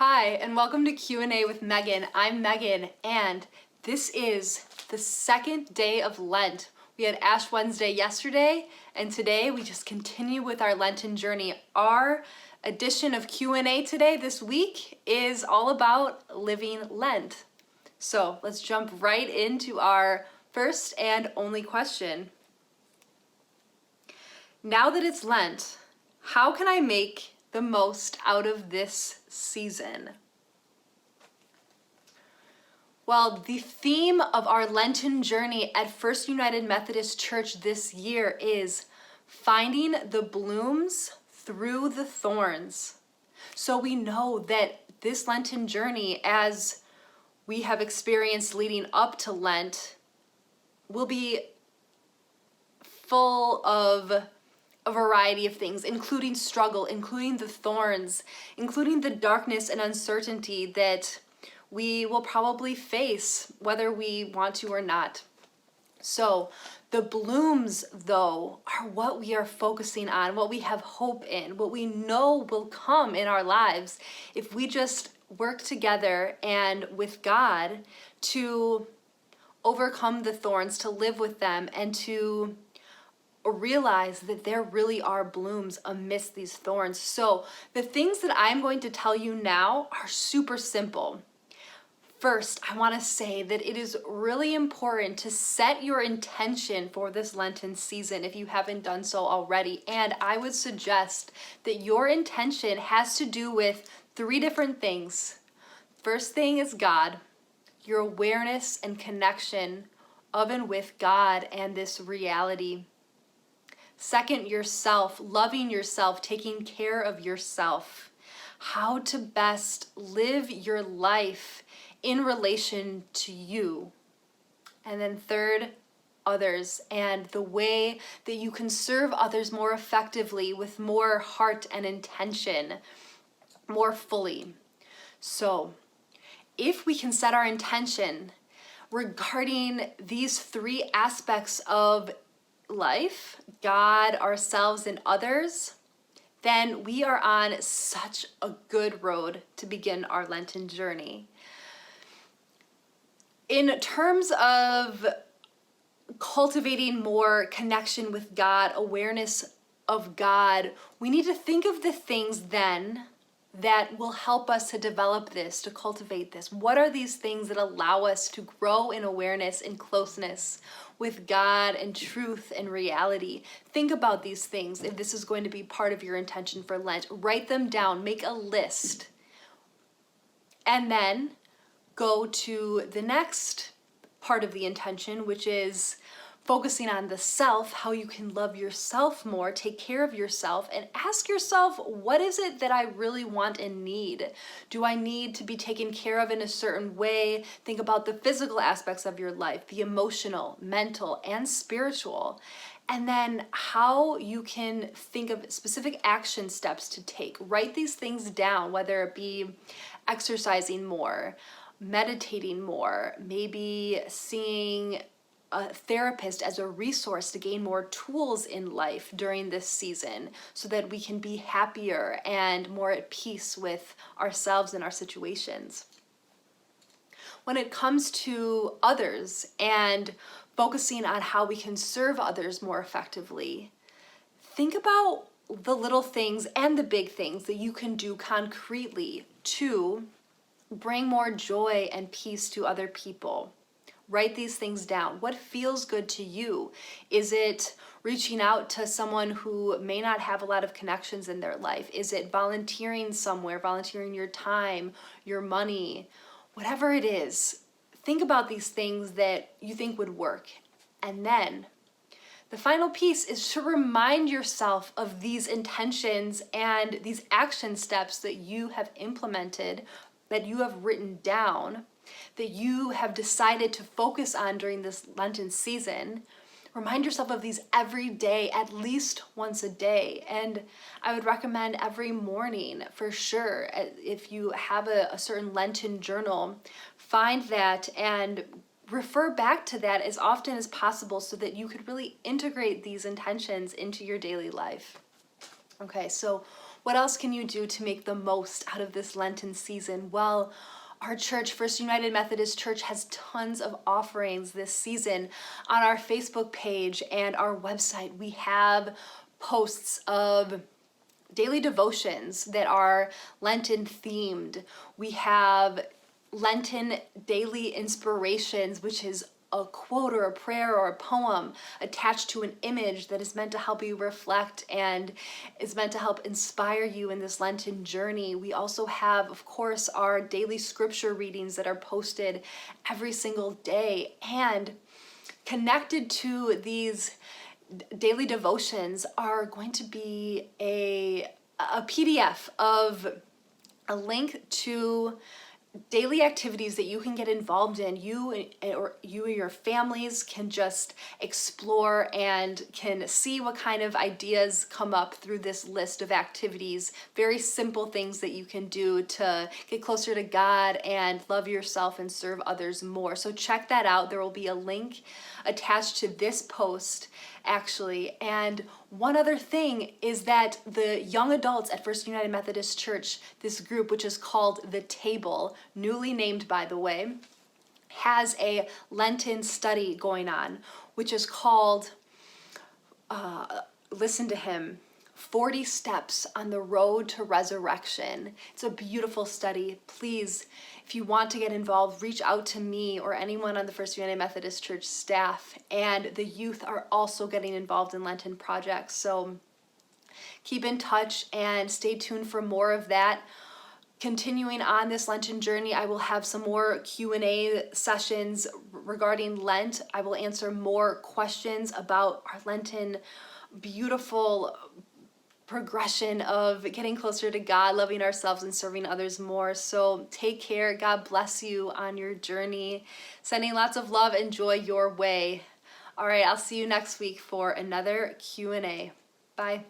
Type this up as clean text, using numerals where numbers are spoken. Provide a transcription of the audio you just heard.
Hi, and welcome to Q&A with Megan. I'm Megan, and this is the second day of Lent. We had Ash Wednesday yesterday, and today we just continue with our Lenten journey. Our edition of Q&A today, this week, is all about living Lent. So let's jump right into our first and only question. Now that it's Lent, how can I make the most out of this season? Well, the theme of our Lenten journey at First United Methodist Church this year is finding the blooms through the thorns. So we know that this Lenten journey, as we have experienced leading up to Lent, will be full of a variety of things, including struggle, including the thorns, including the darkness and uncertainty that we will probably face, whether we want to or not. So the blooms, though, are what we are focusing on, what we have hope in, what we know will come in our lives if we just work together and with God to overcome the thorns, to live with them, and to realize that there really are blooms amidst these thorns. So the things that I'm going to tell you now are super simple. First, I want to say that it is really important to set your intention for this Lenten season if you haven't done so already. And I would suggest that your intention has to do with three different things. First thing is God, your awareness and connection of and with God and this reality. Second, yourself, loving yourself, taking care of yourself. How to best live your life in relation to you. And then third, others, and the way that you can serve others more effectively with more heart and intention, more fully. So, if we can set our intention regarding these three aspects of life, God, ourselves, and others, then we are on such a good road to begin our Lenten journey. In terms of cultivating more connection with God, awareness of God, we need to think of the things then that will help us to develop this, to cultivate this. What are these things that allow us to grow in awareness and closeness with God and truth and reality? Think about these things if this is going to be part of your intention for Lent. Write them down, make a list, and then go to the next part of the intention, which is focusing on the self, how you can love yourself more, take care of yourself, and ask yourself, what is it that I really want and need? Do I need to be taken care of in a certain way? Think about the physical aspects of your life, the emotional, mental, and spiritual. And then how you can think of specific action steps to take. Write these things down, whether it be exercising more, meditating more, maybe seeing a therapist as a resource to gain more tools in life during this season so that we can be happier and more at peace with ourselves and our situations. When it comes to others and focusing on how we can serve others more effectively, think about the little things and the big things that you can do concretely to bring more joy and peace to other people. Write these things down. What feels good to you? Is it reaching out to someone who may not have a lot of connections in their life? Is it volunteering somewhere, volunteering your time, your money, whatever it is? Think about these things that you think would work. And then the final piece is to remind yourself of these intentions and these action steps that you have implemented, that you have written down, that you have decided to focus on during this Lenten season. Remind yourself of these every day, at least once a day. And I would recommend every morning for sure. If you have a certain Lenten journal, find that and refer back to that as often as possible so that you could really integrate these intentions into your daily life. Okay, so What else can you do to make the most out of this Lenten season? Well, our church, First United Methodist Church, has tons of offerings this season. On our Facebook page and our website, we have posts of daily devotions that are Lenten themed. We have Lenten daily inspirations, which is a quote or a prayer or a poem attached to an image that is meant to help you reflect and is meant to help inspire you in this Lenten journey. We also have, of course, our daily scripture readings that are posted every single day. And connected to these daily devotions are going to be a PDF of a link to daily activities that you can get involved in. You or your families can just explore and can see what kind of ideas come up through this list of activities. Very simple things that you can do to get closer to God and love yourself and serve others more. So check that out. There will be a link attached to this post, actually. And one other thing is that the young adults at First United Methodist Church, this group, which is called The Table, newly named by the way, has a Lenten study going on, which is called, listen to him, 40 Steps on the Road to Resurrection. It's a beautiful study. Please, if you want to get involved, reach out to me or anyone on the First United Methodist Church staff. And the youth are also getting involved in Lenten projects. So keep in touch and stay tuned for more of that. Continuing on this Lenten journey, I will have some more Q&A sessions regarding Lent. I will answer more questions about our Lenten beautiful progression of getting closer to God, loving ourselves and serving others more. So take care. God bless you on your journey. Sending lots of love and joy your way. All right, I'll see you next week for another Q&A. Bye.